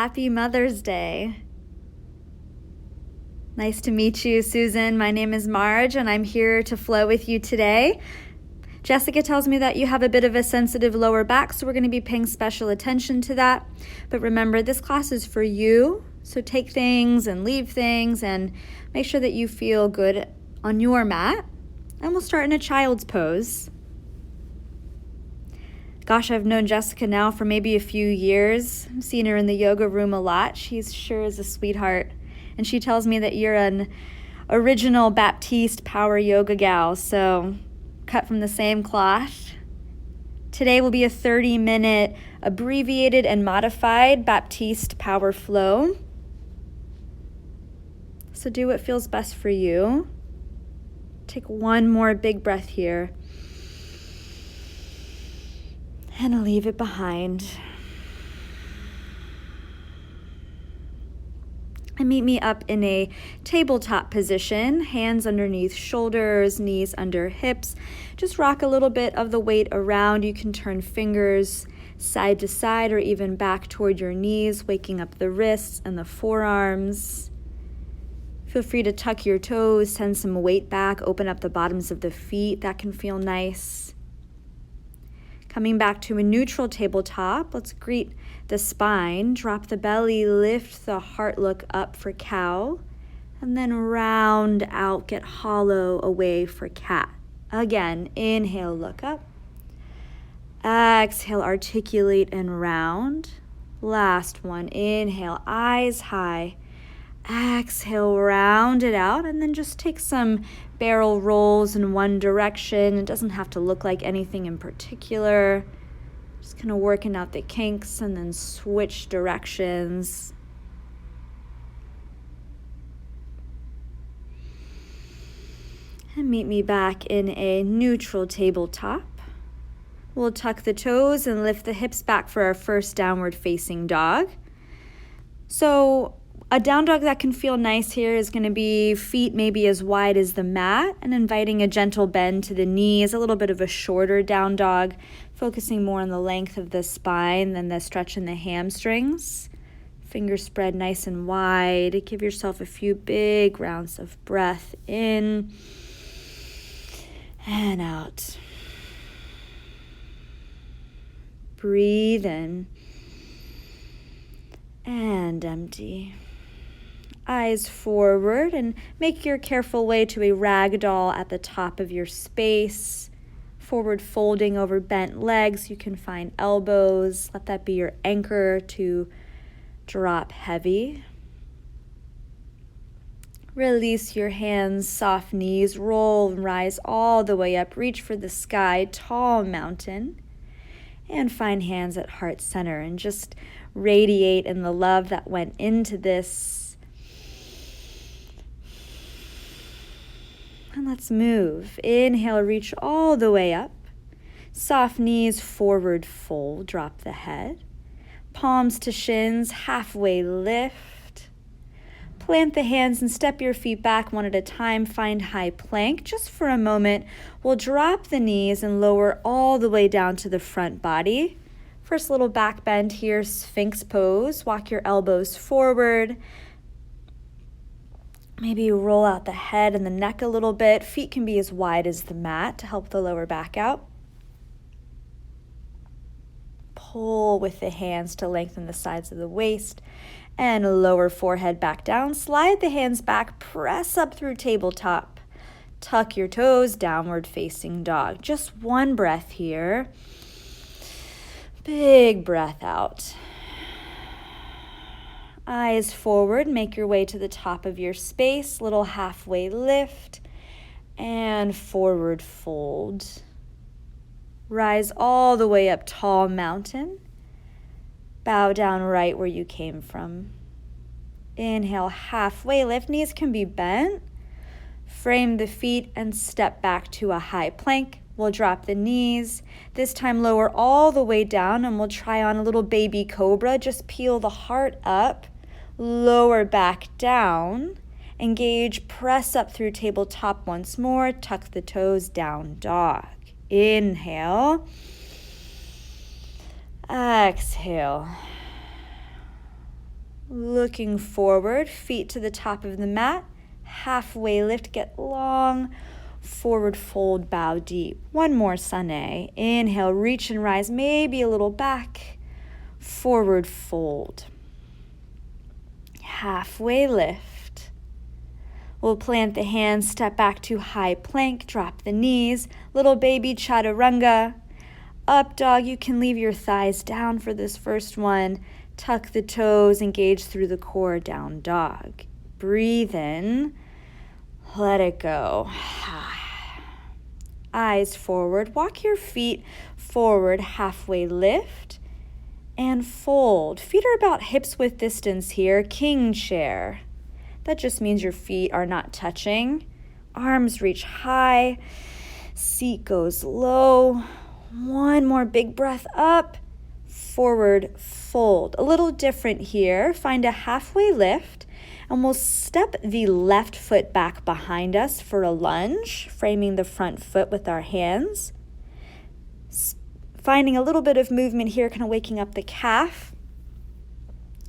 Happy Mother's Day. Nice to meet you, Susan. My name is Marge, and I'm here to flow with you today. Jessica tells me that you have a bit of a sensitive lower back, so we're going to be paying special attention to that. But remember, this class is for you, so take things and leave things and make sure that you feel good on your mat. And we'll start in a child's pose. Gosh, I've known Jessica now for maybe a few years. I've seen her in the yoga room a lot. She sure is a sweetheart. And she tells me that you're an original Baptiste power yoga gal, so cut from the same cloth. Today will be a 30-minute abbreviated and modified Baptiste power flow. So do what feels best for you. Take one more big breath here. And leave it behind. And meet me up in a tabletop position, hands underneath shoulders, knees under hips. Just rock a little bit of the weight around. You can turn fingers side to side or even back toward your knees, waking up the wrists and the forearms. Feel free to tuck your toes, send some weight back, open up the bottoms of the feet. That can feel nice. Coming back to a neutral tabletop, let's greet the spine, drop the belly, lift the heart, look up for cow, and then round out, get hollow away for cat. Again, inhale, look up. Exhale, articulate and round. Last one, inhale, eyes high. Exhale, round it out, and then just take some barrel rolls in one direction. It doesn't have to look like anything in particular. Just kind of working out the kinks and then switch directions. And meet me back in a neutral tabletop. We'll tuck the toes and lift the hips back for our first downward facing dog. So a down dog that can feel nice here is going to be feet maybe as wide as the mat and inviting a gentle bend to the knees, a little bit of a shorter down dog, focusing more on the length of the spine than the stretch in the hamstrings. Fingers spread nice and wide. Give yourself a few big rounds of breath in and out. Breathe in and empty. Eyes forward and make your careful way to a ragdoll at the top of your space. Forward folding over bent legs. You can find elbows. Let that be your anchor to drop heavy. Release your hands, soft knees, roll and rise all the way up. Reach for the sky, tall mountain. And find hands at heart center and just radiate in the love that went into this. And let's move. Inhale, reach all the way up. Soft knees, forward fold, drop the head. Palms to shins, halfway lift. Plant the hands and step your feet back one at a time. Find high plank. Just for a moment, we'll drop the knees and lower all the way down to the front body. First little back bend here, Sphinx pose. Walk your elbows forward. Maybe roll out the head and the neck a little bit. Feet can be as wide as the mat to help the lower back out. Pull with the hands to lengthen the sides of the waist and lower forehead back down. Slide the hands back, press up through tabletop. Tuck your toes, downward facing dog. Just one breath here. Big breath out. Eyes forward, make your way to the top of your space, little halfway lift, and forward fold. Rise all the way up, tall mountain. Bow down right where you came from. Inhale, halfway lift, knees can be bent. Frame the feet and step back to a high plank. We'll drop the knees. This time lower all the way down and we'll try on a little baby cobra. Just peel the heart up. Lower back down, engage, press up through tabletop once more, tuck the toes, down dog. Inhale, exhale. Looking forward, feet to the top of the mat. Halfway lift, get long. Forward fold, bow deep. One more, sane. Inhale, reach and rise, maybe a little back. Forward fold. Halfway lift. We'll plant the hands, step back to high plank, drop the knees. Little baby chaturanga. Up dog, you can leave your thighs down for this first one. Tuck the toes, engage through the core, down dog. Breathe in, let it go. Eyes forward, walk your feet forward, halfway lift, and fold. Feet are about hips width distance here, king chair. That just means your feet are not touching. Arms reach high, seat goes low. One more big breath up, forward fold. A little different here. Find a halfway lift, and we'll step the left foot back behind us for a lunge, framing the front foot with our hands. Finding a little bit of movement here, kind of waking up the calf.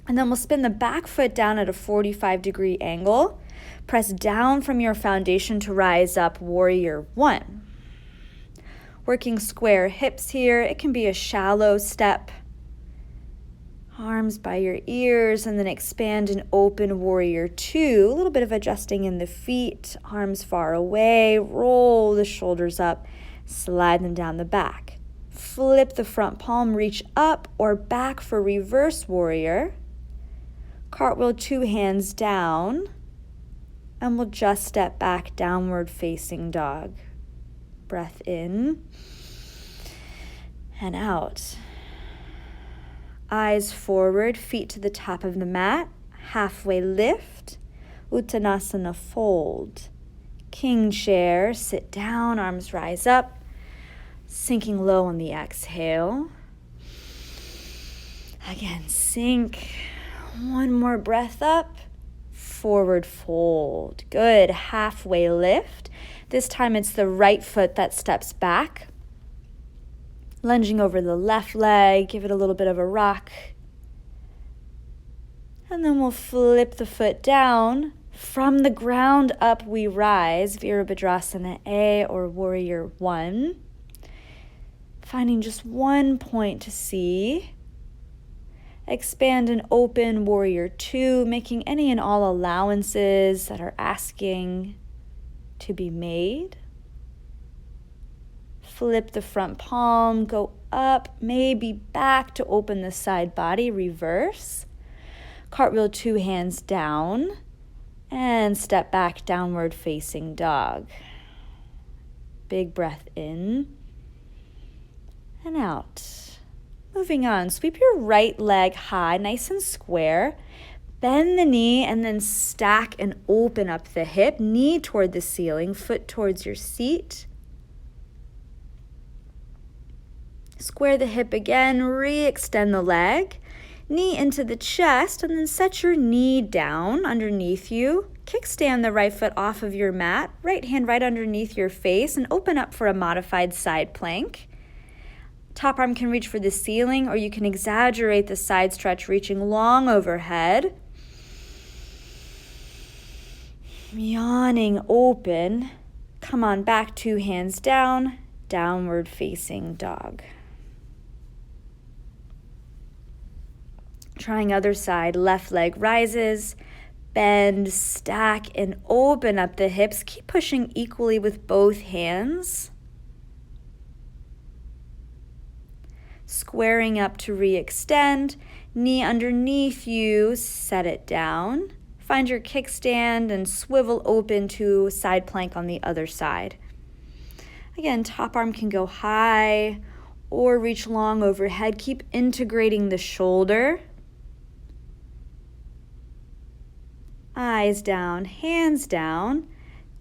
And then we'll spin the back foot down at a 45-degree angle. Press down from your foundation to rise up, warrior one. Working square hips here. It can be a shallow step. Arms by your ears, and then expand and open, warrior two. A little bit of adjusting in the feet, arms far away, roll the shoulders up, slide them down the back. Flip the front palm, reach up or back for reverse warrior. Cartwheel, two hands down, and we'll just step back, downward facing dog. Breath in and out. Eyes forward, feet to the top of the mat, halfway lift, Uttanasana fold. King chair, sit down, arms rise up, sinking low on the exhale. Again, sink. One more breath up, forward fold. Good, halfway lift. This time it's the right foot that steps back. Lunging over the left leg, give it a little bit of a rock. And then we'll flip the foot down. From the ground up we rise, Virabhadrasana A or warrior one. Finding just one point to see. Expand and open, warrior two, making any and all allowances that are asking to be made. Flip the front palm, go up, maybe back to open the side body, reverse. Cartwheel, two hands down, and step back, downward facing dog. Big breath in and out. Moving on, sweep your right leg high, nice and square. Bend the knee and then stack and open up the hip, knee toward the ceiling, foot towards your seat. Square the hip again, re-extend the leg, knee into the chest, and then set your knee down underneath you. Kickstand the right foot off of your mat, right hand right underneath your face, and open up for a modified side plank. Top arm can reach for the ceiling, or you can exaggerate the side stretch, reaching long overhead. Yawning open. Come on back, two hands down, downward facing dog. Trying other side, left leg rises, bend, stack, and open up the hips. Keep pushing equally with both hands. Squaring up to re-extend, knee underneath you, set it down. Find your kickstand and swivel open to side plank on the other side. Again, top arm can go high or reach long overhead. Keep integrating the shoulder. Eyes down, hands down,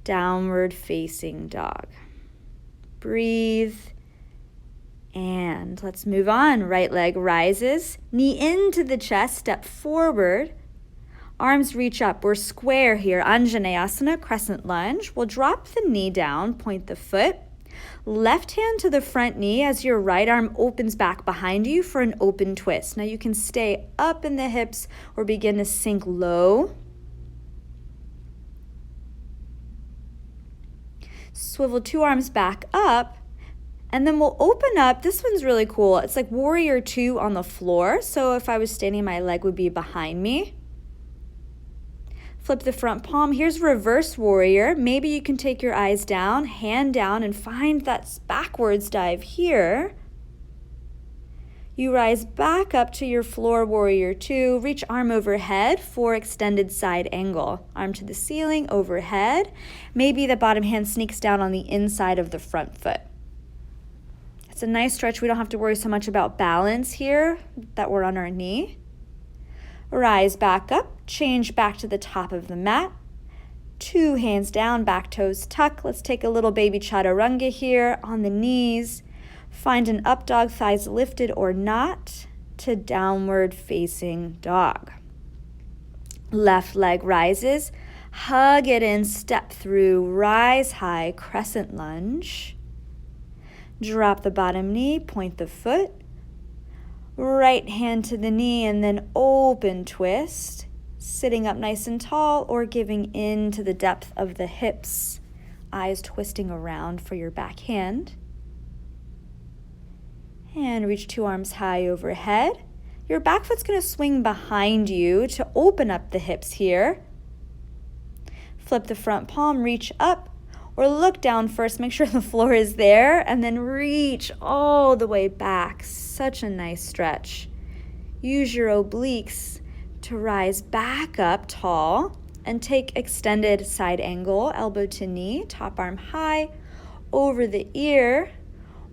downward facing dog. Breathe. And let's move on. Right leg rises, knee into the chest, step forward. Arms reach up. We're square here. Anjaneyasana, crescent lunge. We'll drop the knee down, point the foot. Left hand to the front knee as your right arm opens back behind you for an open twist. Now you can stay up in the hips or begin to sink low. Swivel 2 arms back up, and then we'll open up. This one's really cool. It's like warrior 2 on the floor. So if I was standing, my leg would be behind me. Flip the front palm. Here's reverse warrior. Maybe you can take your eyes down, hand down, and find that backwards dive here. You rise back up to your floor warrior 2. Reach arm overhead for extended side angle. Arm to the ceiling, overhead. Maybe the bottom hand sneaks down on the inside of the front foot. It's a nice stretch. We don't have to worry so much about balance here, that we're on our knee. Rise back up, change back to the top of the mat. 2 hands down, back toes tuck. Let's take a little baby chaturanga here on the knees. Find an up dog, thighs lifted or not, to downward facing dog. Left leg rises, hug it in, step through, rise high, crescent lunge. Drop the bottom knee, point the foot. Right hand to the knee and then open twist, sitting up nice and tall or giving in to the depth of the hips, eyes twisting around for your back hand. And reach 2 arms high overhead. Your back foot's going to swing behind you to open up the hips here. Flip the front palm, reach up or look down first. Make sure the floor is there and then reach all the way back. Such a nice stretch. Use your obliques to rise back up tall and take extended side angle, elbow to knee, top arm high, over the ear,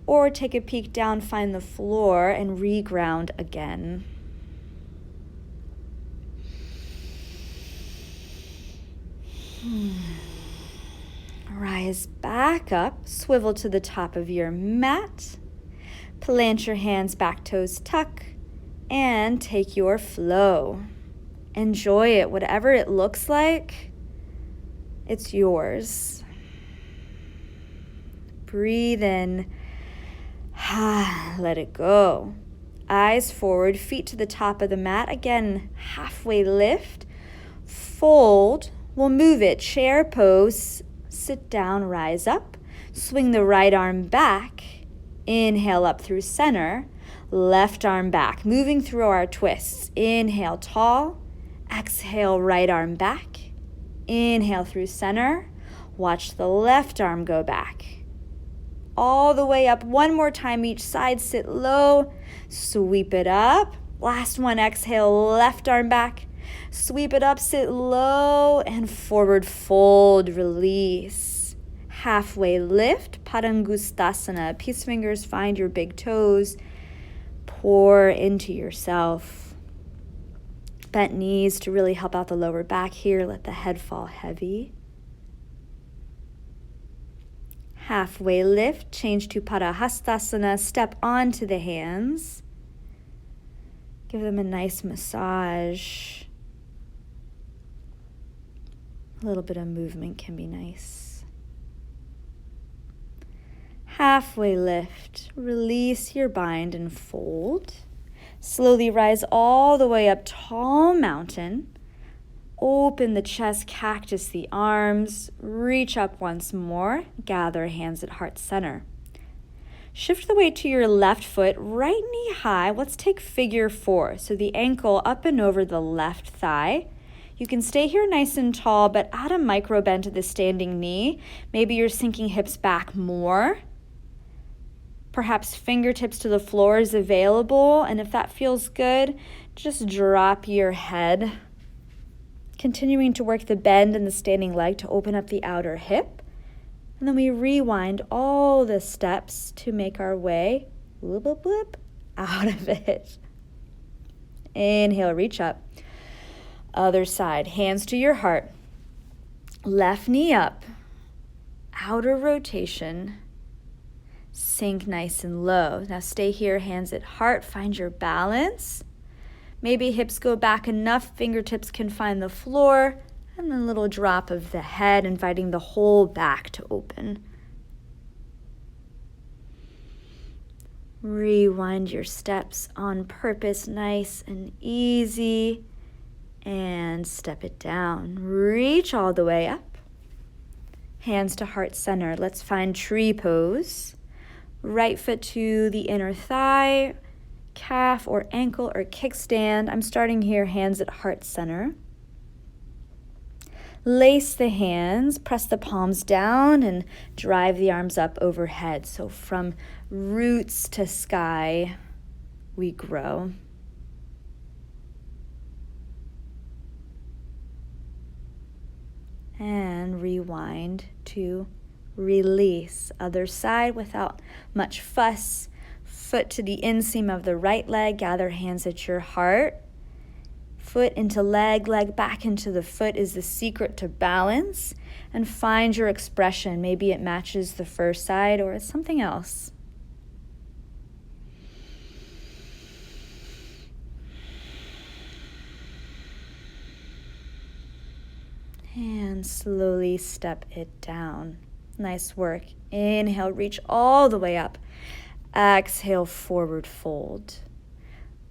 or take a peek down, find the floor, and reground again. Rise back up, swivel to the top of your mat, plant your hands, back toes tuck, and take your flow. Enjoy it, whatever it looks like, it's yours. Breathe in. Let it go. Eyes forward, feet to the top of the mat. Again, halfway lift. Fold. We'll move it. Chair pose. Sit down, rise up. Swing the right arm back. Inhale up through center. Left arm back. Moving through our twists. Inhale, tall. Exhale, right arm back. Inhale through center. Watch the left arm go back. All the way up. One more time each side. Sit low. Sweep it up. Last one. Exhale. Left arm back. Sweep it up. Sit low and forward fold. Release. Halfway lift. Padangustasana. Peace fingers find your big toes. Pour into yourself. Bent knees to really help out the lower back here. Let the head fall heavy. Halfway lift, change to Padahastasana, step onto the hands. Give them a nice massage. A little bit of movement can be nice. Halfway lift, release your bind and fold. Slowly rise all the way up, tall mountain. Open the chest, cactus the arms, reach up once more, gather hands at heart center. Shift the weight to your left foot, right knee high. Let's take figure 4. So the ankle up and over the left thigh. You can stay here nice and tall, but add a micro bend to the standing knee. Maybe you're sinking hips back more. Perhaps fingertips to the floor is available, and if that feels good, just drop your head. Continuing to work the bend in the standing leg to open up the outer hip. And then we rewind all the steps to make our way out of it. Inhale, reach up. Other side, hands to your heart. Left knee up. Outer rotation. Sink nice and low. Now stay here, hands at heart. Find your balance. Maybe hips go back enough, fingertips can find the floor, and then a little drop of the head, inviting the whole back to open. Rewind your steps on purpose, nice and easy. And step it down. Reach all the way up. Hands to heart center. Let's find tree pose. Right foot to the inner thigh, calf or ankle or kickstand. I'm starting here, hands at heart center. Lace the hands, press the palms down and drive the arms up overhead. So from roots to sky, we grow. And rewind to release. Other side without much fuss. Foot to the inseam of the right leg. Gather hands at your heart. Foot into leg, leg back into the foot is the secret to balance. And find your expression. Maybe it matches the first side or it's something else. And slowly step it down. Nice work. Inhale, reach all the way up. Exhale, forward fold.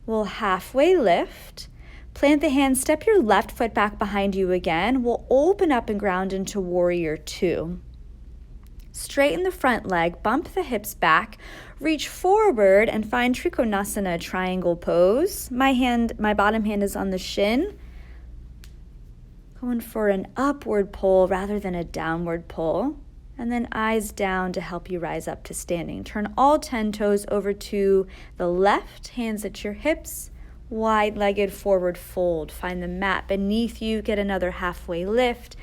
We'll halfway lift. Plant the hand, step your left foot back behind you again. We'll open up and ground into warrior two. Straighten the front leg, bump the hips back, reach forward and find Trikonasana triangle pose. My bottom hand is on the shin. Going for an upward pull rather than a downward pull. And then eyes down to help you rise up to standing. Turn all 10 toes over to the left, hands at your hips. Wide-legged forward fold. Find the mat beneath you, get another halfway lift,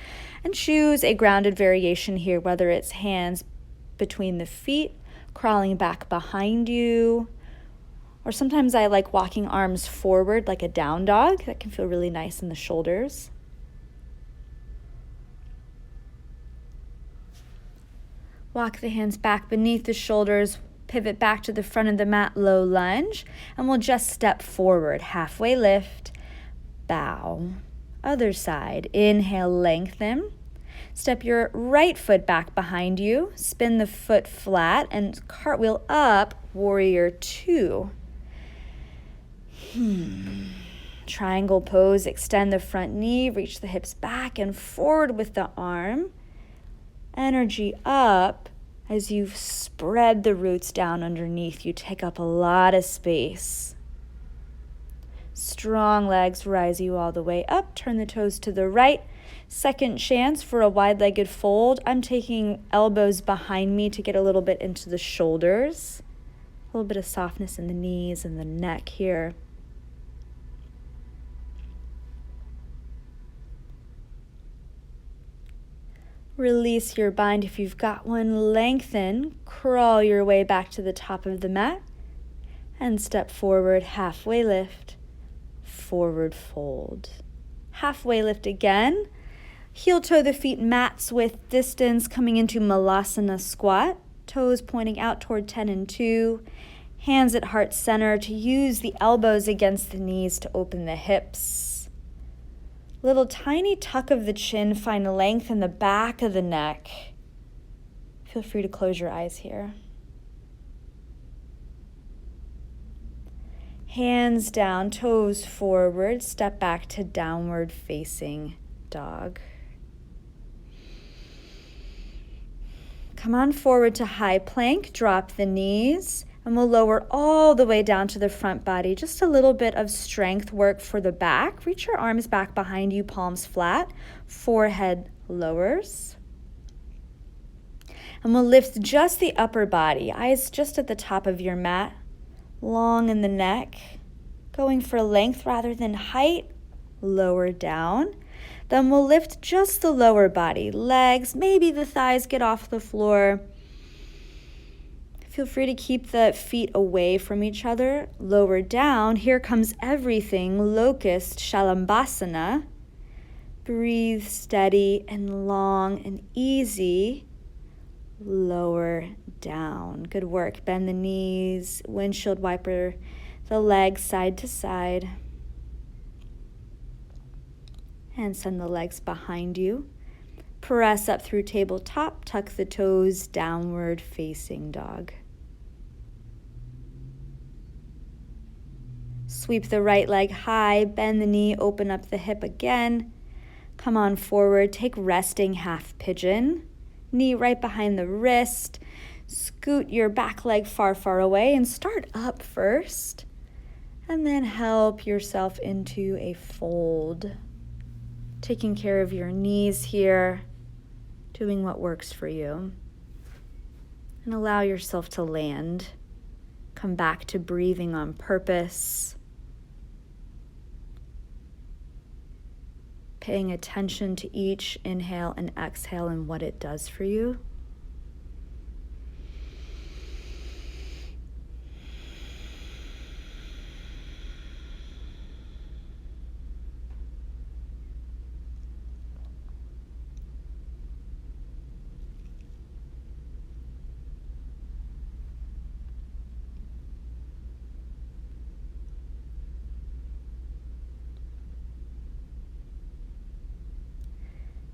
and choose a grounded variation here, whether it's hands between the feet, crawling back behind you, or sometimes I like walking arms forward like a down dog. That can feel really nice in the shoulders. Walk the hands back beneath the shoulders, pivot back to the front of the mat, low lunge, and we'll just step forward, halfway lift, bow. Other side, inhale, lengthen. Step your right foot back behind you, spin the foot flat, and cartwheel up, warrior two. Triangle pose, extend the front knee, reach the hips back and forward with the arm. Energy up. As you spread the roots down underneath, you take up a lot of space. Strong legs rise you all the way up. Turn the toes to the right. Second chance for a wide-legged fold. I'm taking elbows behind me to get a little bit into the shoulders. A little bit of softness in the knees and the neck here. Release your bind if you've got one. Lengthen, crawl your way back to the top of the mat, and step forward, halfway lift, forward fold. Halfway lift again. Heel toe the feet mats with distance, coming into Malasana squat. Toes pointing out toward 10 and 2. Hands at heart center to use the elbows against the knees to open the hips. Little tiny tuck of the chin, find length in the back of the neck. Feel free to close your eyes here. Hands down, toes forward, step back to downward facing dog. Come on forward to high plank, drop the knees. And we'll lower all the way down to the front body. Just a little bit of strength work for the back. Reach your arms back behind you, palms flat. Forehead lowers. And we'll lift just the upper body. Eyes just at the top of your mat. Long in the neck. Going for length rather than height. Lower down. Then we'll lift just the lower body. Legs, maybe the thighs get off the floor. Feel free to keep the feet away from each other. Lower down. Here comes everything. Locust, Shalambhasana. Breathe steady and long and easy. Lower down. Good work. Bend the knees. Windshield wiper the legs side to side. And send the legs behind you. Press up through tabletop. Tuck the toes. Downward facing dog. Sweep the right leg high, bend the knee, open up the hip again. Come on forward, take resting half pigeon. Knee right behind the wrist. Scoot your back leg far, far away and start up first. And then help yourself into a fold. Taking care of your knees here, doing what works for you. And allow yourself to land. Come back to breathing on purpose. Paying attention to each inhale and exhale and what it does for you.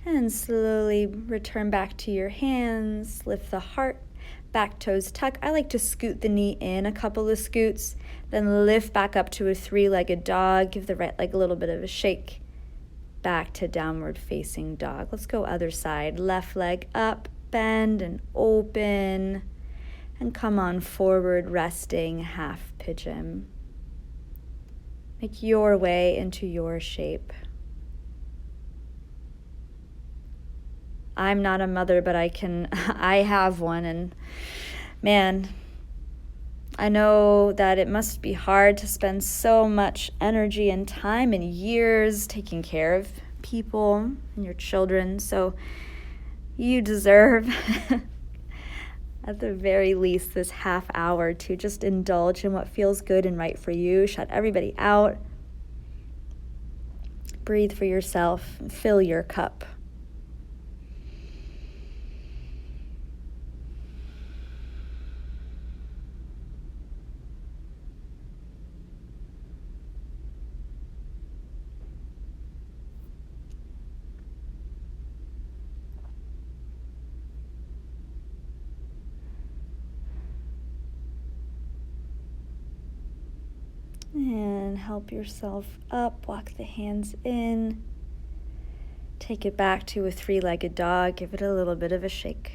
And slowly return back to your hands, lift the heart, back toes tuck. I like to scoot the knee in a couple of scoots, then lift back up to a three-legged dog. Give the right leg a little bit of a shake. Back to downward facing dog. Let's go other side. Left leg up, bend and open. And come on forward, resting half pigeon. Make your way into your shape. I'm not a mother, but I have one, and man, I know that it must be hard to spend so much energy and time and years taking care of people and your children, so you deserve, at the very least, this half hour to just indulge in what feels good and right for you. Shut everybody out. Breathe for yourself and fill your cup. And help yourself up, walk the hands in. Take it back to a three-legged dog, give it a little bit of a shake.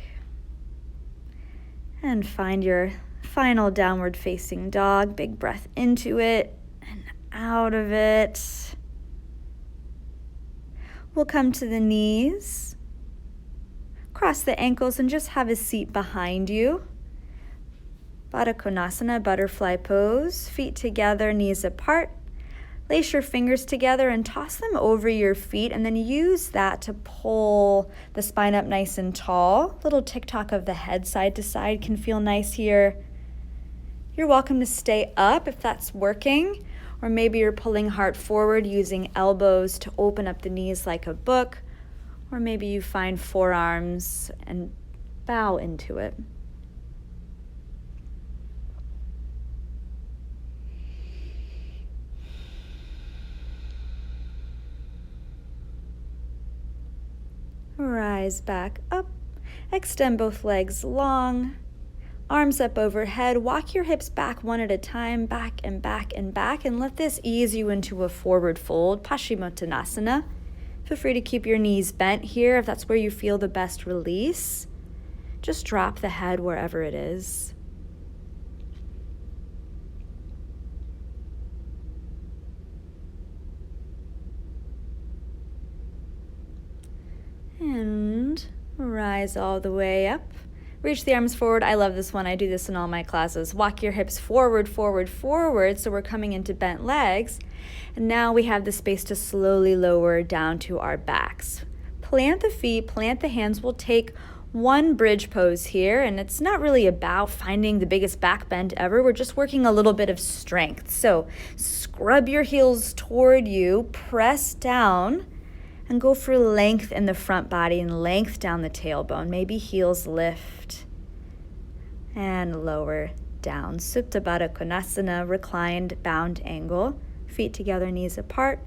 And find your final downward facing dog. Big breath into it and out of it. We'll come to the knees. Cross the ankles and just have a seat behind you. Baddha Konasana, butterfly pose, feet together, knees apart. Lace your fingers together and toss them over your feet, and then use that to pull the spine up nice and tall. Little tick-tock of the head side to side can feel nice here. You're welcome to stay up if that's working, or maybe you're pulling heart forward using elbows to open up the knees like a book, or maybe you find forearms and bow into it. Rise back up, extend both legs long, arms up overhead, walk your hips back one at a time, back and back and back, and let this ease you into a forward fold, Paschimottanasana. Feel free to keep your knees bent here if that's where you feel the best release. Just drop the head wherever it is. And rise all the way up. Reach the arms forward. I love this one. I do this in all my classes. Walk your hips forward, forward, forward. So we're coming into bent legs. And now we have the space to slowly lower down to our backs. Plant the feet, plant the hands. We'll take one bridge pose here. And it's not really about finding the biggest back bend ever. We're just working a little bit of strength. So scrub your heels toward you, press down, and go for length in the front body and length down the tailbone. Maybe heels lift and lower down. Supta Baddha Konasana, reclined bound angle. Feet together, knees apart.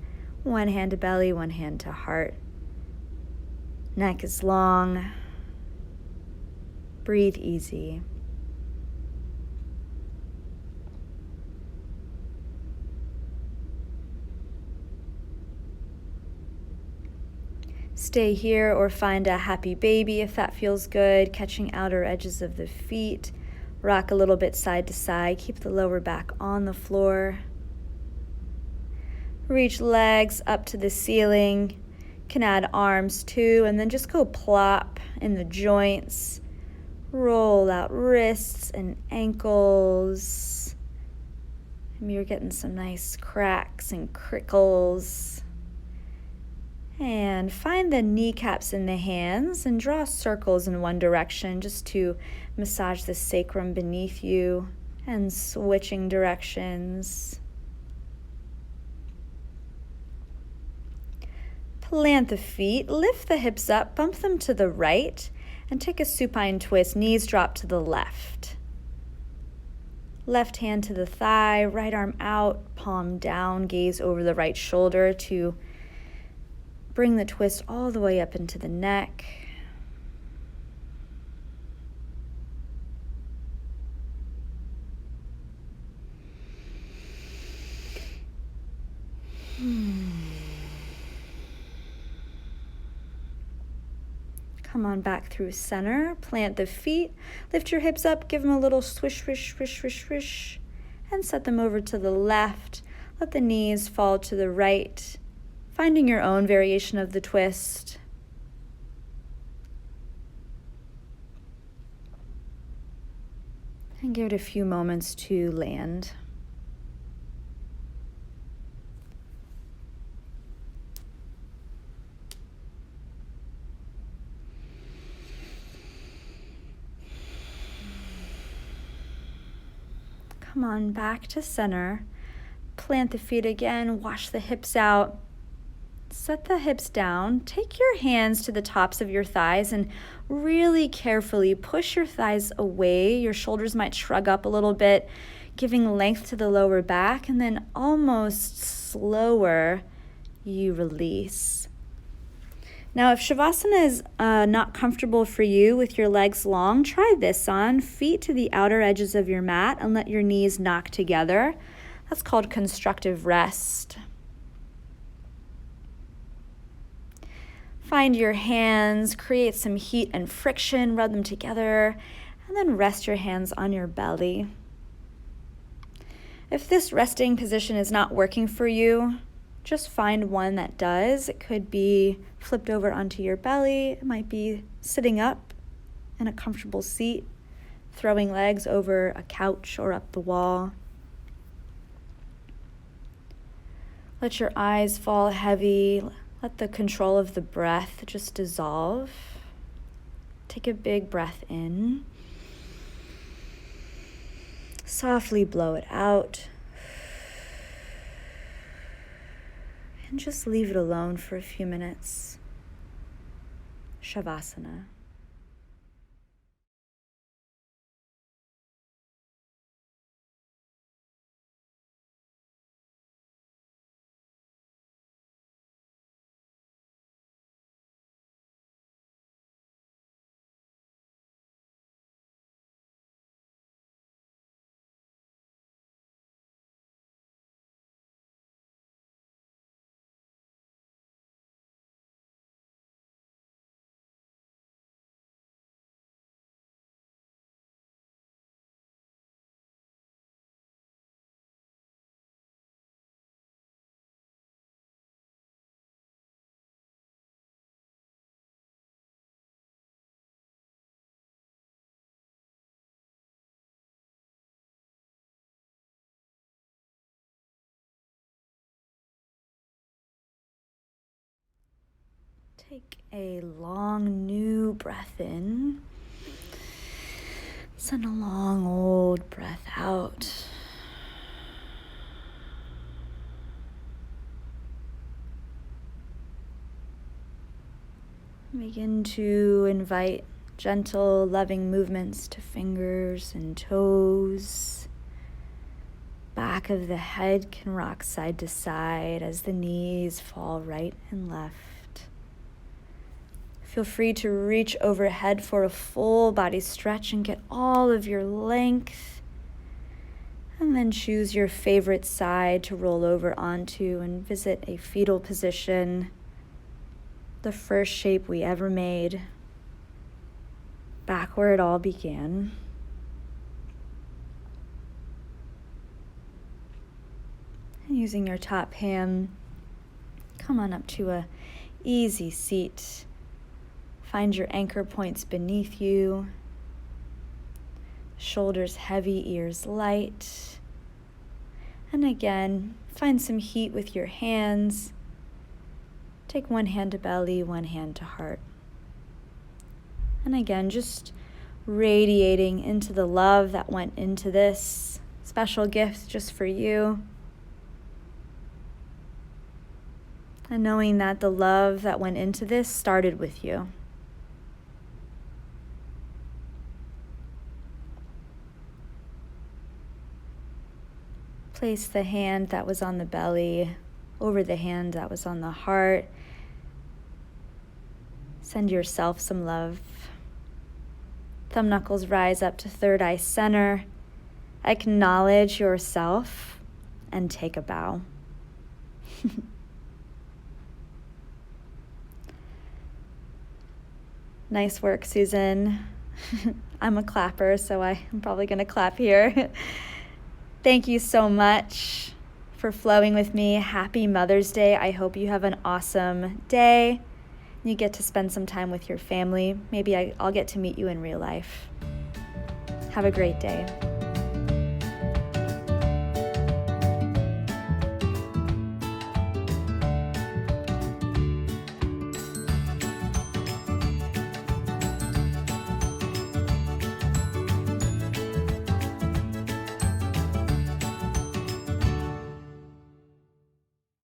One hand to belly, one hand to heart. Neck is long. Breathe easy. stay here or find a happy baby if that feels good, catching outer edges of the feet. Rock a little bit side to side. Keep the lower back on the floor. Reach legs up to the ceiling. Can add arms too, and then just go plop in the joints. Roll out wrists and ankles. Maybe you're getting some nice cracks and crickles. And find the kneecaps in the hands and draw circles in one direction just to massage the sacrum beneath you, and switching directions. Plant the feet, lift the hips up, bump them to the right, and take a supine twist. Knees drop to the left. Left hand to the thigh, right arm out, palm down, gaze over the right shoulder to bring the twist all the way up into the neck. Come on back through center, plant the feet, lift your hips up, give them a little swish, swish, swish, swish, swish, and set them over to the left. Let the knees fall to the right, finding your own variation of the twist. And give it a few moments to land. Come on back to center. Plant the feet again, wash the hips out. Set the hips down. Take your hands to the tops of your thighs and really carefully push your thighs away. Your shoulders might shrug up a little bit, giving length to the lower back, and then almost slower, you release. Now, if Shavasana is not comfortable for you with your legs long, try this on. Feet to the outer edges of your mat and let your knees knock together. That's called constructive rest. Find your hands, create some heat and friction, rub them together, and then rest your hands on your belly. If this resting position is not working for you, just find one that does. It could be flipped over onto your belly. It might be sitting up in a comfortable seat, throwing legs over a couch or up the wall. Let your eyes fall heavy. Let the control of the breath just dissolve. Take a big breath in. Softly blow it out. And just leave it alone for a few minutes. Shavasana. Take a long, new breath in. Send a long, old breath out. Begin to invite gentle, loving movements to fingers and toes. Back of the head can rock side to side as the knees fall right and left. Feel free to reach overhead for a full body stretch and get all of your length. And then choose your favorite side to roll over onto and visit a fetal position. the first shape we ever made, back where it all began. And using your top hand, come on up to a easy seat. Find your anchor points beneath you. Shoulders heavy, ears light. And again, find some heat with your hands. Take one hand to belly, one hand to heart. And again, just radiating into the love that went into this special gift just for you. And knowing that the love that went into this started with you. Place the hand that was on the belly over the hand that was on the heart. Send yourself some love. Thumb knuckles rise up to third eye center. Acknowledge yourself and take a bow. Nice work, Susan. I'm a clapper, so I'm probably going to clap here. Thank you so much for flowing with me. Happy Mother's Day. I hope you have an awesome day. You get to spend some time with your family. Maybe I'll get to meet you in real life. Have a great day.